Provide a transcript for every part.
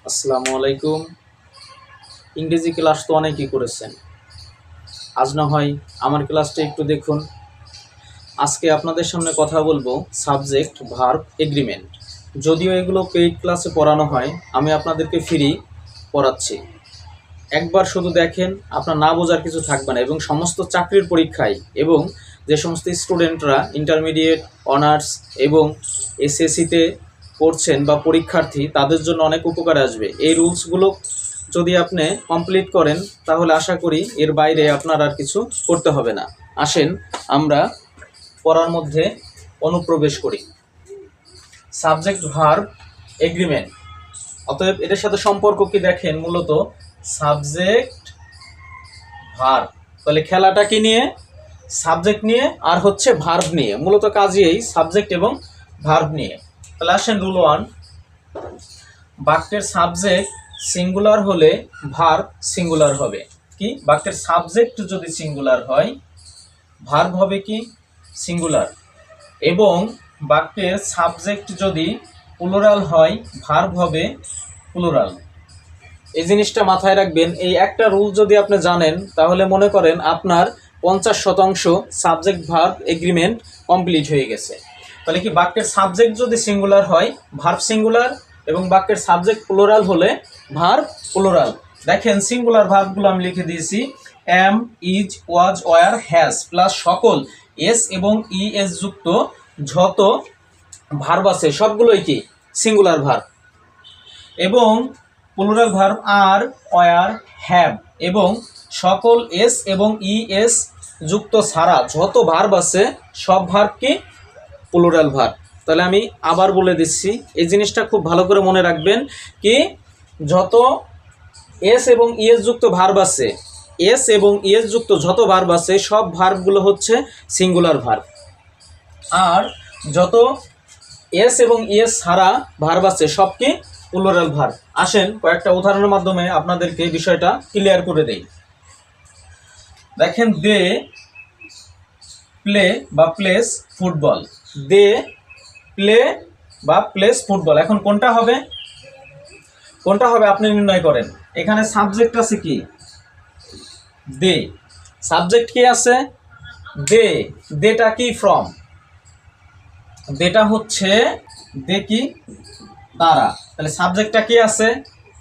আসসালামু আলাইকুম। ইংরেজি ক্লাস তো অনেকেই করেছেন, আজ না হয় আমার ক্লাসটা একটু দেখুন। আজকে আপনাদের সামনে কথা বলবো সাবজেক্ট ভার্ব এগ্রিমেন্ট। যদিও এগুলো পেইড ক্লাসে পড়ানো হয়, আমি আপনাদেরকে ফ্রি পড়াচ্ছি। একবার শুধু দেখেন, আপনার না বোঝার কিছু থাকবে না। এবং সমস্ত চাকরির পরীক্ষায় এবং যে সমস্ত স্টুডেন্টরা ইন্টারমিডিয়েট, অনার্স এবং এসএসসিতে পড়ছেন বা পরীক্ষার্থী, তাদের জন্য অনেক উপকার আসবে। এই রুলসগুলো যদি আপনি কমপ্লিট করেন, তাহলে আশা করি এর বাইরে আপনার আর কিছু করতে হবে না। আসেন আমরা পড়ার মধ্যে অনুপ্রবেশ করি। সাবজেক্ট ভার্ব এগ্রিমেন্ট, অতএব এদের সাথে সম্পর্ক কি দেখেন, মূলত সাবজেক্ট ভার্ব। তাহলে খেলাটা কি নিয়ে? সাবজেক্ট নিয়ে আর হচ্ছে ভার্ব নিয়ে, মূলত কাজই এই সাবজেক্ট এবং ভার্ব নিয়ে। তাহলে আসেন রুল 1, বাক্যের সাবজেক্ট সিঙ্গুলার হলে ভার্ব সিঙ্গুলার হবে। কি? বাক্যের সাবজেক্ট যদি সিঙ্গুলার হয়, ভার্ব হবে কি? সিঙ্গুলার। এবং বাক্যের সাবজেক্ট যদি প্লুরাল হয়, ভার্ব হবে প্লুরাল। এই জিনিসটা মাথায় রাখবেন। এই একটা রুল যদি আপনি জানেন, তাহলে মনে করেন আপনার 50% সাবজেক্ট ভার্ব এগ্রিমেন্ট কমপ্লিট হয়ে গেছে। তাহলে কি, বাক্যের সাবজেক্ট যদি সিঙ্গুলার হয়, ভার্ব সিঙ্গুলার, এবং বাক্যের সাবজেক্ট প্লুরাল হলে ভার্ব প্লুরাল। দেখেন সিঙ্গুলার ভার্বগুলো আমি লিখে দিয়েছি, am, is, was, were, has plus সকল এস এবং ইএস যুক্ত যত ভার্ব আছে সবগুলোই কি সিঙ্গুলার ভার্ব। এবং plural verb are, were, have এবং সকল এস এবং ইএস যুক্ত ছাড়া যত ভার্ব আছে সব ভার্ব কি প্লুরাল ভার্ব। তাহলে আমি আবার বলে দিচ্ছি, এই জিনিসটা খুব ভালো করে মনে রাখবেন। কি? যত এস এবং ইএস যুক্ত ভার্ব আছে, এস এবং ইএস যুক্ত যত ভার্ব আছে সব ভার্বগুলো হচ্ছে সিঙ্গুলার ভার্ব। আর যত এস এবং ইএস ছাড়া ভার্ব আছে সব কি প্লুরাল ভার্ব। আসেন কয়েকটা উদাহরণের মাধ্যমে আপনাদেরকে বিষয়টা ক্লিয়ার করে দেই। দেখেন, দে প্লে বা প্লেস ফুটবল। দে প্লে বা প্লেস ফুটবল। এখন কোনটা হবে? কোনটা হবে আপনি নির্ণয় করেন। এখানে সাবজেক্ট আছে কি? দে। সাবজেক্ট কি আছে? দে। দেটা কি? ফ্রম। দেটা হচ্ছে দে কি? তারা। তাহলে সাবজেক্টটা কি আছে?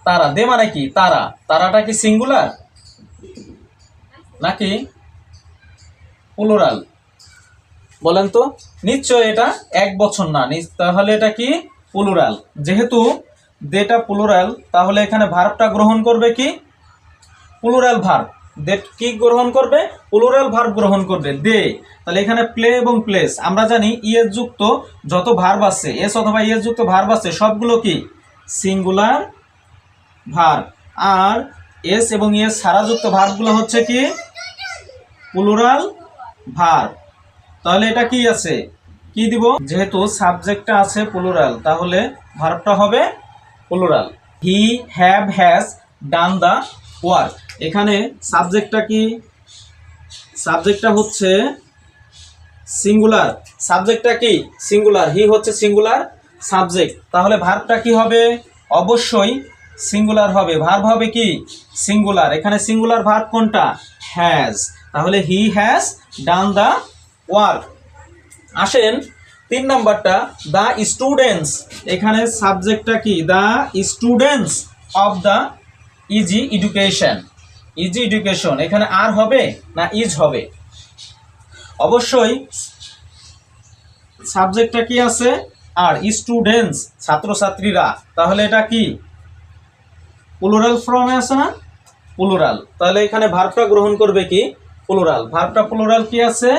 তারা। দে মানে কি? তারা। তারাটা কি সিঙ্গুলার নাকি প্লুরাল? বলেন তো। নিশ্চয় এটা এক বছর না, তাহলে এটা কি প্লুরাল। যেহেতু দেটা প্লুরাল, তাহলে এখানে ভার্বটা গ্রহণ করবে কি প্লুরাল ভার্ব। দে কি গ্রহণ করবে? প্লুরাল ভার্ব গ্রহণ করবে, দে। তাহলে এখানে প্লে এবং প্লেস, আমরা জানি ইএস যুক্ত যত ভার্ব আছে, এস অথবা ইএস যুক্ত ভার্ব আছে সবগুলো কি সিঙ্গুলার ভার্ব। আর এস এবং ইএস ছাড়া যুক্ত ভার্বগুলো হচ্ছে কি প্লুরাল ভার্ব। তাহলে এটা কি আছে? কি দিব? যেহেতু সাবজেক্টটা আছে প্লুরাল, তাহলে ভার্বটা হবে plural. He have has done the work. এখানে সাবজেক্টটা কি? সাবজেক্টটা হচ্ছে সিঙ্গুলার। সাবজেক্টটা কি সিঙ্গুলার, হি হচ্ছে সিঙ্গুলার সাবজেক্ট। তাহলে ভার্বটা কি হবে? অবশ্যই সিঙ্গুলার হবে। ভার্ব হবে কি সিঙ্গুলার। এখানে সিঙ্গুলার ভার্ব কোনটা? হ্যাজ। তাহলে he has done the work. আসেন 3 নাম্বারটা, দ্য স্টুডেন্টস। এখানে সাবজেক্টটা কি? The students of the easy education. Easy education, এখানে আর হবে না ইজ হবে? অবশ্যই সাবজেক্টটা কি আছে? আর। স্টুডেন্টস ছাত্রছাত্রীরা, তাহলে এটা কি প্লুরাল ফর্মে আছে না? প্লুরাল। তাহলে এখানে ভার্বটা গ্রহণ করবে কি প্লুরাল। ভার্বটা প্লুরাল কি আছে?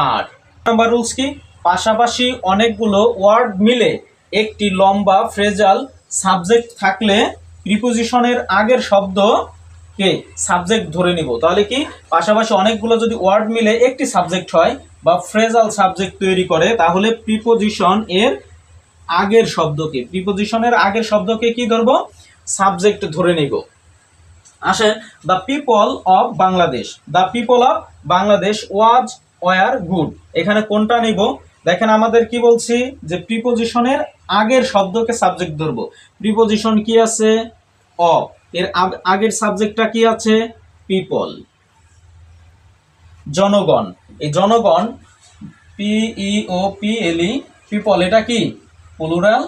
আর। নাম্বার রুলস কি? পাশাপাশি অনেকগুলো ওয়ার্ড মিলে একটি লম্বা ফ্রেজাল সাবজেক্ট থাকলে প্রিপোজিশনের আগের শব্দকে সাবজেক্ট ধরে নিব। তাহলে কি, পাশাপাশি অনেকগুলো যদি ওয়ার্ড মিলে একটি সাবজেক্ট হয় বা ফ্রেজাল সাবজেক্ট তৈরি করে, তাহলে প্রিপোজিশন এর আগের শব্দকে, প্রিপোজিশনের আগের শব্দকে কি ধরবো? সাবজেক্ট ধরে নিব। আসে, the people of Bangladesh. The people of Bangladesh was were good. এখানে কোনটা নিব? দেখেন আমাদের কি বলছি যে প্রিপোজিশনের আগের শব্দকে সাবজেক্ট ধরবো। প্রিপোজিশন কি আছে? অফ। এর আগের সাবজেক্টটা কি আছে? পিপল, জনগণ। এই জনগণ, PEOPLE, পিপল, এটা কি প্লুরাল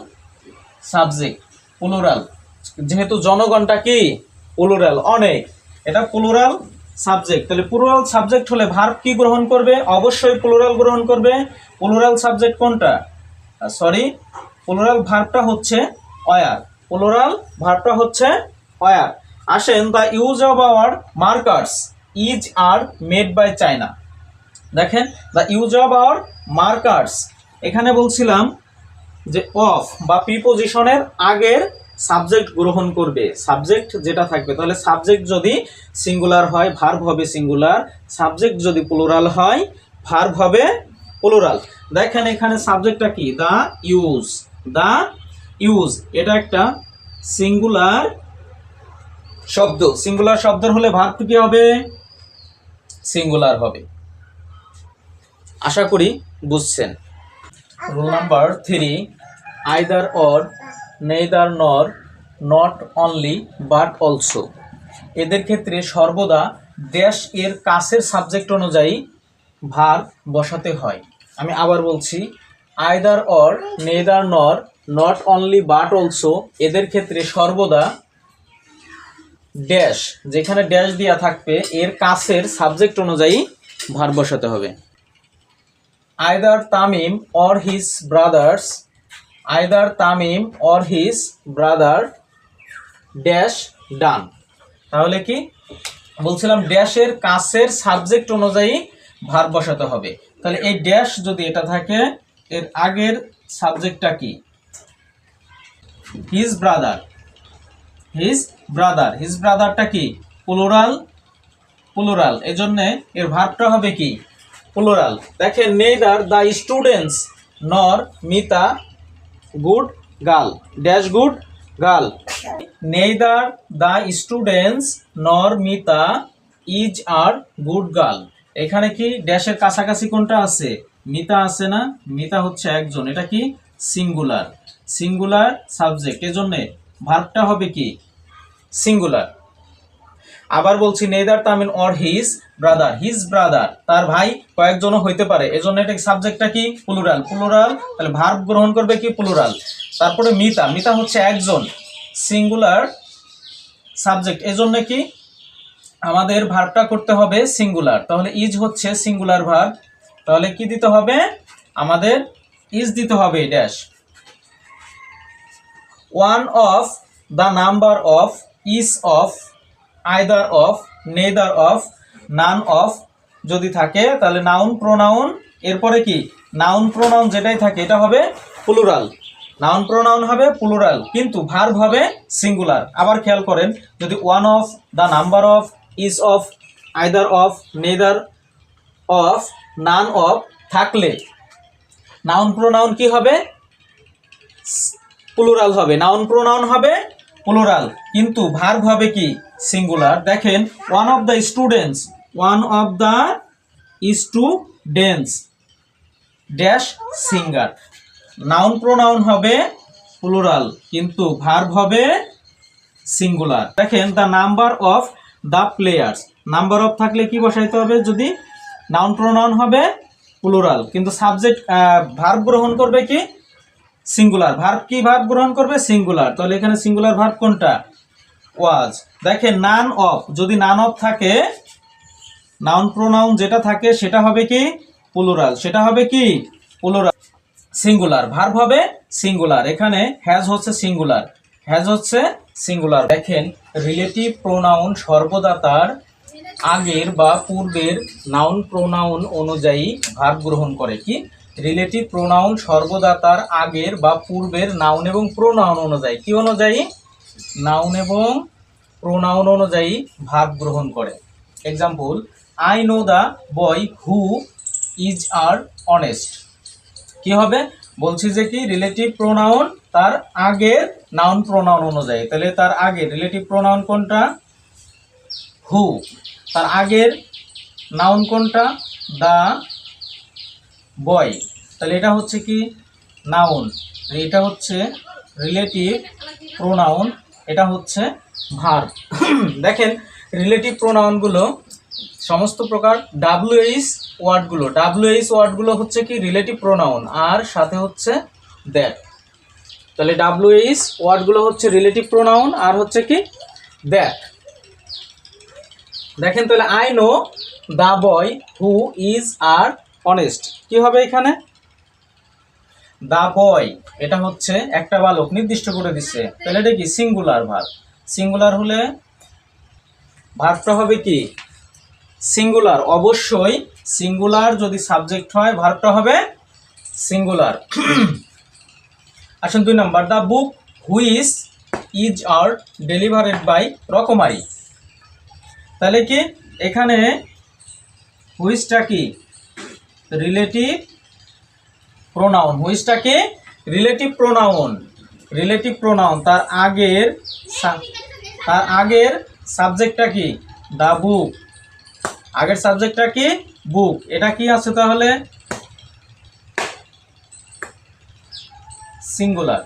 সাবজেক্ট, প্লুরাল। যেহেতু জনগণটা কি প্লুরাল, অনেক, এটা প্লুরাল সাবজেক্ট। তাহলে প্লুরাল সাবজেক্ট হলে ভার্ব কি গ্রহণ করবে? অবশ্যই প্লুরাল গ্রহণ করবে। প্লুরাল সাবজেক্ট কোনটা? প্লুরাল ভার্বটা হচ্ছে ওয়ার। প্লুরাল ভার্বটা হচ্ছে ওয়ার। আসেন, the use of our markers is are made by China. দেখেন, the use of our markers, এখানে বলছিলাম যে অফ বা প্রিপোজিশনের আগের সাবজেক্ট গ্রহণ করবে, সাবজেক্ট যেটা থাকবে। তাহলে সাবজেক্ট যদি সিঙ্গুলার হয় ভার্ব হবে সিঙ্গুলার, সাবজেক্ট যদি প্লুরাল হয় ভার্ব হবে প্লুরাল। দেখেন এখানে সাবজেক্টটা কি? The use. দ্য ইউজ এটা একটা সিঙ্গুলার শব্দ। সিঙ্গুলার শব্দ হলে ভার্ব কি হবে? সিঙ্গুলার হবে। আশা করি বুঝছেন। Rule number 3, either or, neither নর, নট অনলি বাট অলসো। এদের ক্ষেত্রে সর্বদা ড্যাশ এর কাছের সাবজেক্ট অনুযায়ী ভার্ব বসাতে হয়। আমি আবার বলছি, আইদার অর, নেইদার নর, নট অনলি বাট অলসো, এদের ক্ষেত্রে সর্বদা ড্যাশ, যেখানে ড্যাশ দেওয়া থাকবে এর কাছের সাবজেক্ট অনুযায়ী ভার্ব বসাতে হবে। Either Tamim or his brothers, either Tamim or his brother dash ডান। তাহলে কি বলছিলাম? ড্যাশের কাছের সাবজেক্ট অনুযায়ী ভার্ব বসাতে হবে। তাহলে এই ড্যাশ যদি এটা থাকে, এর আগের সাবজেক্টটা কি? His brother. His brother, his ব্রাদারটা কি প্লুরাল, প্লুরাল, এজন্য এর ভার্বটা হবে কি প্লুরাল। দেখেন, neither the students nor Mita good girl dash good girl. Neither the students nor Mita is are good girl. এখানে কি ড্যাশের কাছাকাছি কোনটা আছে? মিতা আছে না? মিতা হচ্ছে একজন, এটা কি সিঙ্গুলার, সিঙ্গুলার সাবজেক্ট, এজন্য ভার্বটা হবে কি সিঙ্গুলার। আবার বলছি, neither Tamim or his brother, his brother তার ভাই কয়েকজনও হইতে পারে, এজন্য এটা সাবজেক্টটা কি প্লুরাল, প্লুরাল। তাহলে ভার্ব গ্রহণ করবে কি প্লুরাল। তারপরে মিতা, মিতা হচ্ছে একজন, সিঙ্গুলার সাবজেক্ট, এজন্য কি আমাদের ভার্বটা করতে হবে সিঙ্গুলার। তাহলে ইজ হচ্ছে সিঙ্গুলার ভার্ব, তাহলে কি দিতে হবে? আমাদের ইজ দিতে হবে dash. One of the number of, is of, either of, neither of, none of যদি থাকে তাহলে নাউন প্রোনাউন, এরপরে কি নাউন প্রোনাউন যেটাই থাকে এটা হবে প্লুরাল, নাউন প্রোনাউন হবে প্লুরাল, কিন্তু ভার্ব হবে সিঙ্গুলার। আবার খেয়াল করেন, যদি one of, the number of, is of, either of, neither of, none of থাকলে নাউন প্রোনাউন কি হবে? প্লুরাল হবে, নাউন প্রোনাউন হবে প্লুরাল, কিন্তু ভার্ব হবে কি সিঙ্গুলার। দেখেন, one of the students, one of the students dash singer, noun pronoun হবে প্লুরাল, কিন্তু ভার্ব হবে সিঙ্গুলার। দেখেন, the number of the players, number of থাকলে কি বসাইতে হবে? যদি নাউন প্রোনাউন হবে প্লুরাল, কিন্তু সাবজেক্ট ভার্ব গ্রহণ করবে কি সিঙ্গুলার। ভার্ব কি ভার্ব গ্রহণ করবে? সিঙ্গুলার। তাহলে এখানে সিঙ্গুলার ভার্ব কোনটা? ওয়াজ। দেখেন, নান অফ, যদি নান অফ থাকে নাউন প্রোনাউন যেটা থাকে সেটা হবে কি প্লুরাল, সেটা হবে কি প্লুরাল, সিঙ্গুলার। ভার্ব হবে সিঙ্গুলার। এখানে হ্যাজ হচ্ছে সিঙ্গুলার, হ্যাজ হচ্ছে সিঙ্গুলার। দেখেন, রিলেটিভ প্রোনাউন সর্বদা তার আগের বা পূর্বের নাউন প্রোনাউন অনুযায়ী ভার্ব গ্রহণ করে। কি রিলেটিভ প্রোনাউন সর্বদা তার আগের বা পূর্বের নাউন এবং প্রোনাউন অনুযায়ী, কি অনুযায়ী? নাউন এবং প্রোনাউন অনুযায়ী ভার্ব গ্রহণ করে। Example, I know the boy who is R honest. কি হবে? বলছি যে কি রিলেটিভ প্রোনাউন তার আগের নাউন প্রোনাউন অনুযায়ী, তাহলে তার আগের রিলেটিভ প্রোনাউন কোনটা? হু। তার আগের নাউন কোনটা? The boy. তাহলে এটা হচ্ছে কি নাউন, এটা হচ্ছে রিলেটিভ প্রোনাউন, এটা হচ্ছে ভার্ব। দেখেন রিলেটিভ প্রোনাউনগুলো সমস্ত প্রকার ডাব্লিউএইচ ওয়ার্ডগুলো হচ্ছে কি রিলেটিভ প্রোনাউন, আর সাথে হচ্ছে দ্যাট। তাহলে ডাব্লিউএইচ ওয়ার্ডগুলো হচ্ছে রিলেটিভ প্রোনাউন আর হচ্ছে কি দ্যাট। দেখেন তাহলে I know the boy who is R honest, কি হবে এখানে? দ্য বয় এটা হচ্ছে একটা বালক, নির্দিষ্ট করে দিচ্ছে, তাহলে এটা কি সিঙ্গুলার ভার্ব। সিঙ্গুলার হলে ভার্বটা হবে কি সিঙ্গুলার, অবশ্যই সিঙ্গুলার যদি সাবজেক্ট হয় ভার্বটা হবে সিঙ্গুলার। আসুন 2 নম্বর, the book which is are delivered by Rokomari. তাহলে কি এখানে হুইচটা কি রিলেটিভ প্রোনাউন, হুইচটা কি রিলেটিভ প্রোনাউন, তার আগের সাবজেক্টটা কি দ্য বুক, আগের সাবজেক্টটা কি বুক, এটা কি আছে তাহলে সিঙ্গুলার,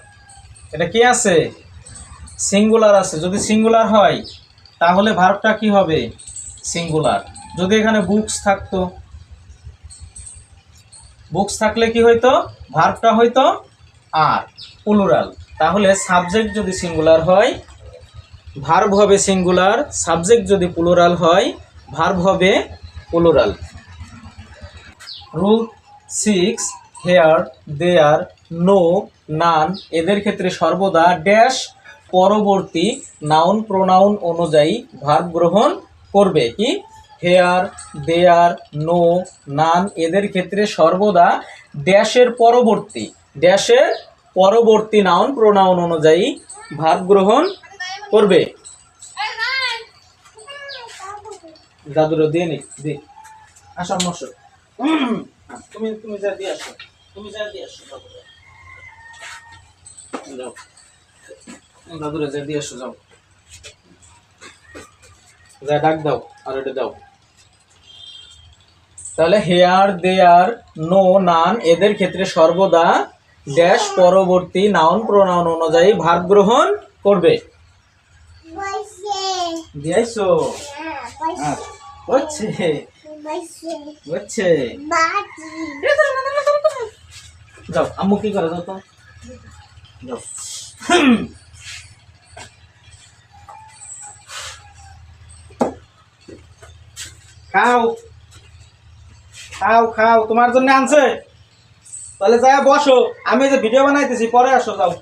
এটা কি আছে সিঙ্গুলার আছে। যদি সিঙ্গুলার হয় তাহলে ভার্বটা কি হবে সিঙ্গুলার। যদি এখানে বুকস থাকতো, বুকস থাকলে কি হইতো ভার্বটা হইতো আর প্লুরাল। তাহলে সাবজেক্ট যদি সিঙ্গুলার হয় ভার্ব হবে সিঙ্গুলার, সাবজেক্ট যদি প্লুরাল হয় ভার্ব হবে প্লুরাল। রুল 6, হেয়ার, দেয়ার, নো, নান এদের ক্ষেত্রে সর্বদা ড্যাশ পরবর্তী নাউন প্রোনাউন অনুযায়ী ভার্ব গ্রহণ করবে। কি হেয়ার, দেয়ার, নো, নান এদের ক্ষেত্রে সর্বদা ড্যাশের পরবর্তী নাউন প্রোনাউন অনুযায়ী ভার্ব গ্রহণ করবে। দাদুরে দিয়ে নি দি আসো মশো, তুমি যা দিয়ে আসো, যাও দাদুরে যা দিয়ে আসো, যাও যা ডাক দাও আর এটা দাও। তাহলে হেয়ার, দেয়ার, নো, নান এদের ক্ষেত্রে সর্বদা ড্যাশ পরবর্তী নাউন প্রোনাউন অনুযায়ী ভার্ব গ্রহণ করবে। দিয়েছো হচ্ছে যাও, আম্মু কি করে যাও তো, যাও। খাও খাও খাও, তোমার জন্য আনছে। তাহলে যাই বসো, আমি যে ভিডিও বানাইতেছি পরে আসো, যাও।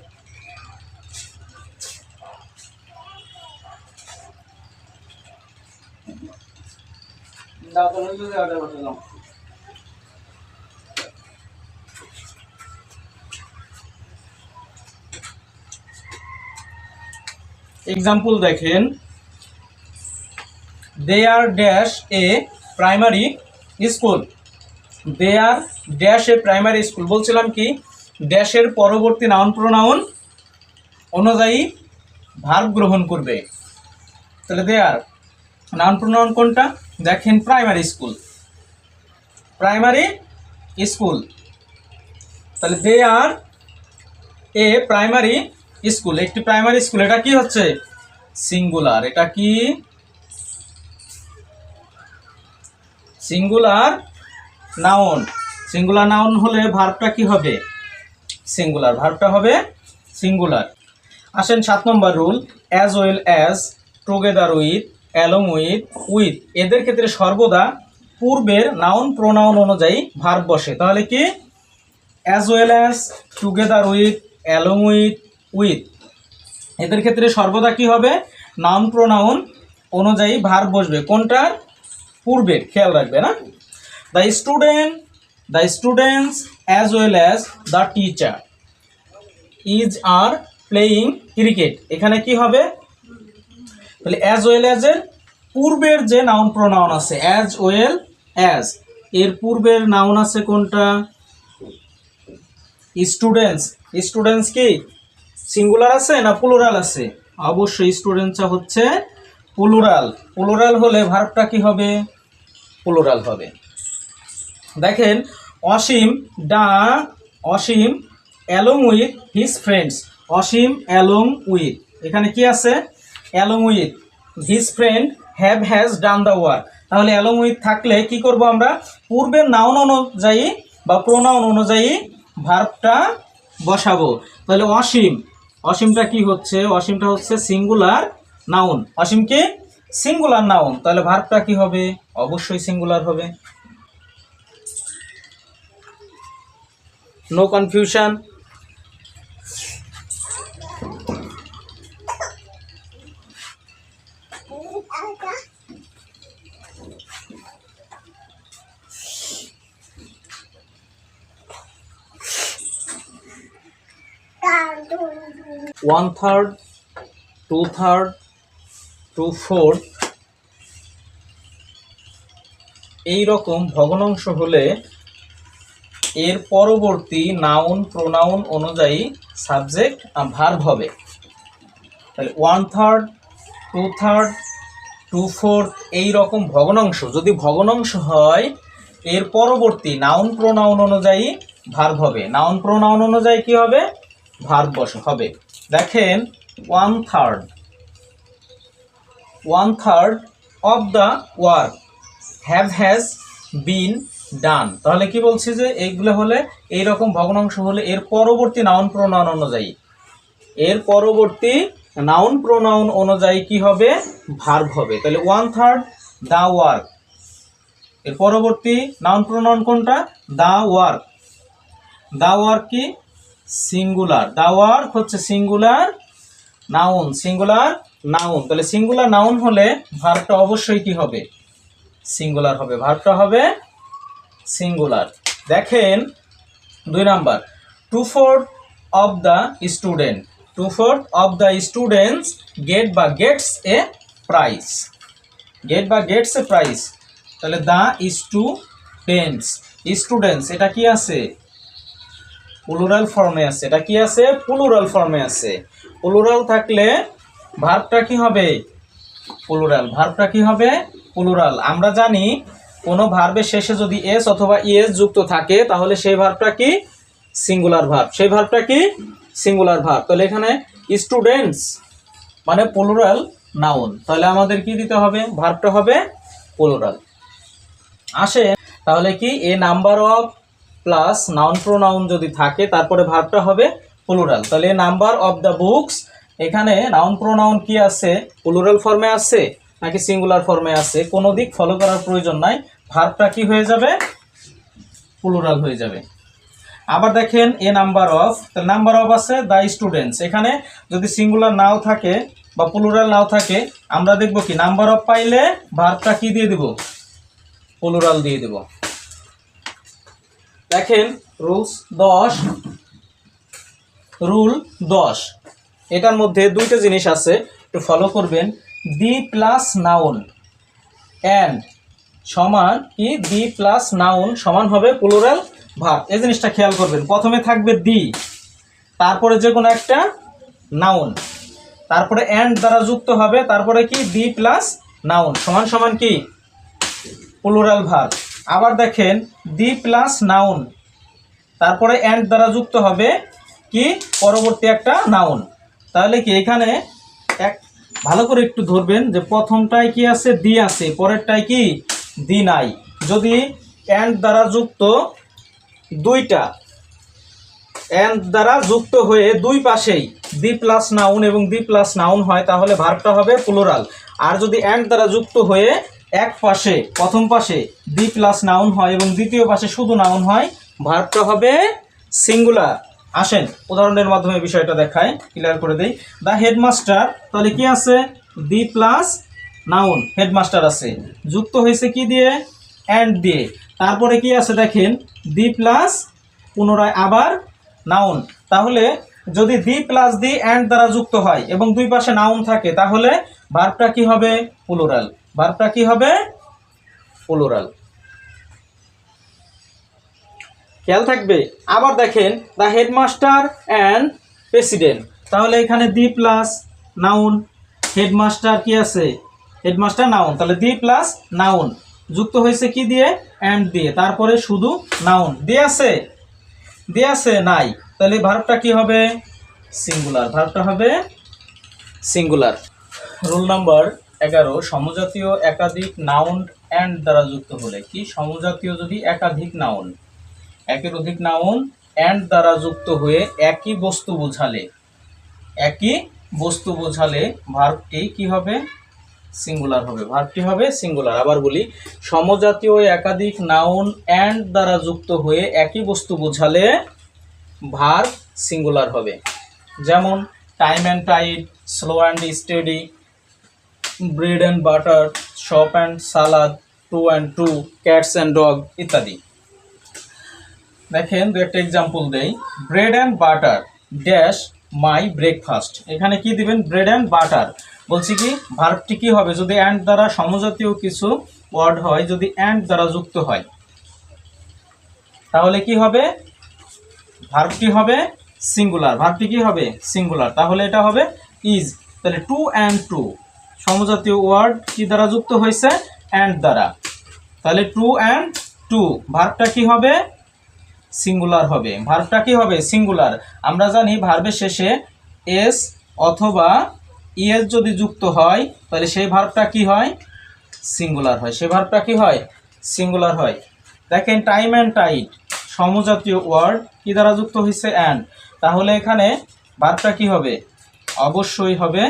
এক্সাম্পল দেখেন, they are dash a primary school, they are dash a primary school বলছিলাম কি ড্যাশের পরবর্তী নাউন প্রোনাউন অনুযায়ী ভার্ব গ্রহণ করবে। তাহলে দে আর নাউন প্রোনাউন কোনটা দেখেন, প্রাইমারি স্কুল। তাহলে দে আর এ প্রাইমারি স্কুল, একটি প্রাইমারি স্কুল, এটা কি হচ্ছে সিঙ্গুলার, এটা কি সিঙ্গুলার নাউন হলে ভার্বটা কি হবে সিঙ্গুলার, ভার্বটা হবে সিঙ্গুলার। আসেন 7 নম্বর rule, as well as, together with, along with এদের ক্ষেত্রে সর্বদা পূর্বের নাউন প্রোনাউন অনুযায়ী ভার্ব বসে। তাহলে কি as well as, together with, along with এদের ক্ষেত্রে সর্বদা কি হবে নাউন প্রোনাউন অনুযায়ী ভার্ব বসবে, কোনটার পূর্বের, খেয়াল রাখবে না। The students as well as the teacher is are playing cricket, এখানে কি হবে তাহলে অ্যাজ ওয়েল অ্যাজ এর পূর্বের যে নাউন প্রোনাউন আছে অ্যাজ ওয়েল অ্যাজ, এর পূর্বের নাউন আছে কোনটা স্টুডেন্টস কি সিঙ্গুলার আছে না প্লুরাল আছে? অবশ্যই স্টুডেন্টসটা হচ্ছে প্লুরাল হলে ভার্বটা কি হবে প্লুরাল হবে। দেখেন Asim along with his friends. Asim along with, এখানে কি আছে? Along with his friend has done the work. তাহলে অ্যালং উইথ থাকলে কি করব আমরা? পূর্বের নাউন অনুযায়ী বা প্রোনাউন অনুযায়ী ভার্বটা বসাবো। তাহলে অসীমটা কি হচ্ছে? অসীমটা হচ্ছে সিঙ্গুলার নাউন। অসীম কি? Singular noun. তাহলে ভার্বটা কি হবে? অবশ্যই সিঙ্গুলার হবে। No confusion. One third, two third, two fourth এইরকম ভগ্নাংশ হলে এর পরবর্তী নাউন প্রোনাউন অনুযায়ী সাবজেক্ট ভার্ব হবে। তাহলে one third, two third, two fourth এইরকম ভগ্নাংশ যদি ভগ্নাংশ হয় এর পরবর্তী নাউন প্রোনাউন অনুযায়ী ভার্ব হবে। নাউন প্রোনাউন অনুযায়ী কি হবে? ভার্ব হবে। দেখেন one third of the work has been done. তাহলে কি বলছি যে এইগুলো হলে এইরকম ভগ্নাংশ হলে এর পরবর্তী নাউন প্রোনাউন অনুযায়ী কি হবে? ভার্ব হবে। তাহলে ওয়ান থার্ড দ্য ওয়ার্ক, এর পরবর্তী নাউন প্রোনাউন কোনটা? The work. দ্য ওয়ার্ক কি? সিঙ্গুলার। দ্য ওয়ার্ক হচ্ছে সিঙ্গুলার নাউন। তাহলে সিঙ্গুলার নাউন হলে ভার্বটা অবশ্যই কি হবে? সিঙ্গুলার হবে। ভার্বটা হবে সিঙ্গুলার। দেখেন 2 number, two fourth of the students gets a prize. তাহলে দ্য স্টুডেন্টস এটা কি আছে? প্লুরাল ফর্মে আছে। এটা কি আছে? প্লুরাল ফর্মে আছে। প্লুরাল থাকলে ভার্বটা কি হবে? প্লুরাল। আমরা জানি কোনো ভার্বের শেষে যদি এস অথবা ইএস যুক্ত থাকে তাহলে সেই ভার্বটা কি? Singular verb. তাহলে এখানে স্টুডেন্টস মানে প্লুরাল নাউন। তাহলে আমাদের কি দিতে হবে? ভার্বটা হবে প্লুরাল। আসে তাহলে কি a number of plus noun pronoun যদি থাকে তারপরে ভার্বটা হবে প্লুরাল। তাহলে নাম্বার অফ দ্য বুকস, এখানে নাউন প্রোনাউন কি আছে? প্লুরাল ফর্মে আছে নাকি সিঙ্গুলার ফর্মে আছে? কোনো দিক ফলো করার প্রয়োজন নাই, ভার্বটা কি হয়ে যাবে? প্লুরাল হয়ে যাবে। আবার দেখেন এ নাম্বার অফ আছে দ্য স্টুডেন্টস। এখানে যদি সিঙ্গুলার নাও থাকে বা প্লুরাল নাও থাকে আমরা দেখব কি নাম্বার অফ পাইলে ভার্বটা কি দিয়ে দেব? প্লুরাল দিয়ে দেব। দেখেন রুল 10 এটার মধ্যে দুইটা জিনিস আছে, একটু ফলো করবেন। দি প্লাস নাউন অ্যান্ড সমান কি? দি প্লাস নাউন সমান হবে প্লুরাল ভার্ব। এই জিনিসটা খেয়াল করবেন। প্রথমে থাকবে দি, তারপরে যে কোনো একটা নাউন, তারপরে অ্যান্ড দ্বারা যুক্ত হবে, তারপরে কি? দি প্লাস নাউন সমান কি? Plural verb. আবার দেখেন দি প্লাস নাউন তারপরে অ্যান্ড দ্বারা যুক্ত হবে কি? পরবর্তী একটা নাউন। তাহলে কি এখানে ভালো করে একটু ধরবেন যে প্রথমটায় কি আছে? দি আছে, পরেরটায় কি? দি নাই। যদি অ্যান্ড দ্বারা যুক্ত দুইটা অ্যান্ড দ্বারা যুক্ত হয়ে দুই পাশেই দি প্লাস নাউন এবং দি প্লাস নাউন হয় তাহলে ভার্বটা হবে প্লুরাল। আর যদি অ্যান্ড দ্বারা যুক্ত হয়ে এক পাশে প্রথম পাশে দি প্লাস নাউন হয় এবং দ্বিতীয় পাশে শুধু নাউন হয় ভার্বটা হবে সিঙ্গুলার। আসেন উদাহরণের মাধ্যমে বিষয়টা দেখায়, ক্লিয়ার করে দেই। দ্য হেডমাস্টার, তাহলে কি আছে? দি প্লাস নাউন হেডমাস্টার আছে, যুক্ত হয়েছে কি দিয়ে? অ্যান্ড দিয়ে। তারপরে কি আছে দেখেন? দি প্লাস পুনরায় আবার নাউন। তাহলে যদি দি প্লাস দি অ্যান্ড দ্বারা যুক্ত হয় এবং দুই পাশে নাউন থাকে তাহলে ভার্বটা কি হবে? প্লুরাল। খেয়াল থাকবে। আবার দেখেন দ্য হেডমাস্টার অ্যান্ড প্রেসিডেন্ট, তাহলে এখানে দি প্লাস নাউন, হেডমাস্টার কি আছে? হেডমাস্টার নাউন, তাহলে দি প্লাস নাউন যুক্ত হয়েছে কি দিয়ে? অ্যান্ড দিয়ে। তারপরে শুধু নাউন দিয়ে আছে নাই, তাহলে ভার্বটা কি হবে? সিঙ্গুলার। ভার্বটা হবে সিঙ্গুলার। রুল নাম্বার 11, সমজাতীয় একাধিক নাউন অ্যান্ড দ্বারা যুক্ত হলে কি? সমজাতীয় যদি একাধিক নাউন, একের অধিক নাউন অ্যান্ড দ্বারা যুক্ত হয়ে একই বস্তু বোঝালে ভার্বটি কি হবে? সিঙ্গুলার হবে। ভার্বটি হবে সিঙ্গুলার। আবার বলি, সমজাতীয় একাধিক নাউন অ্যান্ড দ্বারা যুক্ত হয়ে একই বস্তু বোঝালে ভার্ব সিঙ্গুলার হবে। যেমন time and tide, slow and steady, bread and butter, shop and salad, two and two, cats and dog ইত্যাদি। দেখেন দু একটা এক্সাম্পল দেই। Bread and butter dash my breakfast. এখানে কি দিবেন? Bread and butter. বলছি কি ভার্বটি কি হবে? যদি অ্যান্ড দ্বারা সমজাতীয় কিছু ওয়ার্ড হয়, যদি অ্যান্ড দ্বারা যুক্ত হয়, তাহলে কি হবে? ভার্বটি হবে সিঙ্গুলার। ভার্বটি কি হবে? সিঙ্গুলার। তাহলে এটা হবে ইজ। তাহলে টু অ্যান্ড টু সমজাতীয় ওয়ার্ড কি দ্বারা যুক্ত হয়েছে? অ্যান্ড দ্বারা। তাহলে টু অ্যান্ড টু ভার্বটা কি হবে? সিঙ্গুলার হবে। ভার্বটা কি হবে? সিঙ্গুলার। আমরা জানি ভার্বের শেষে এস অথবা ইএস যদি যুক্ত হয়, তাহলে সেই ভার্বটা কি হয়? সিঙ্গুলার হয়। সেই ভার্বটা কি হয়? সিঙ্গুলার হয়। দেখেন টাইম অ্যান্ড টাইড সমজাতীয় ওয়ার্ড কি দ্বারা যুক্ত হয়েছে? অ্যান্ড। তাহলে এখানে ভার্বটা কি হবে? অবশ্যই হবে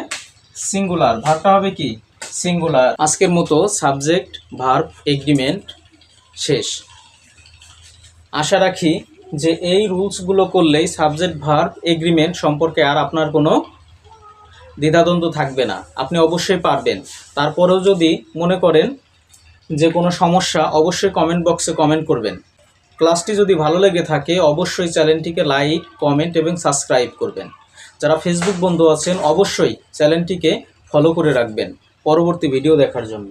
সিঙ্গুলার। ভার্বটা হবে কি? সিঙ্গুলার। আজকের মতো সাবজেক্ট ভার্ব এগ্রিমেন্ট শেষ। আশা রাখি যে এই রুলসগুলো করলেই সাবজেক্ট ভার্ব এগ্রিমেন্ট সম্পর্কে আর আপনার কোনো দ্বিধাদ্বন্দ্ব থাকবে না। আপনি অবশ্যই পারবেন। তারপরেও যদি মনে করেন যে কোনো সমস্যা, অবশ্যই কমেন্ট বক্সে কমেন্ট করবেন। ক্লাসটি যদি ভালো লেগে থাকে অবশ্যই চ্যানেলটিকে লাইক, কমেন্ট এবং সাবস্ক্রাইব করবেন। যারা ফেসবুক বন্ধু আছেন অবশ্যই চ্যানেলটিকে ফলো করে রাখবেন পরবর্তী ভিডিও দেখার জন্য।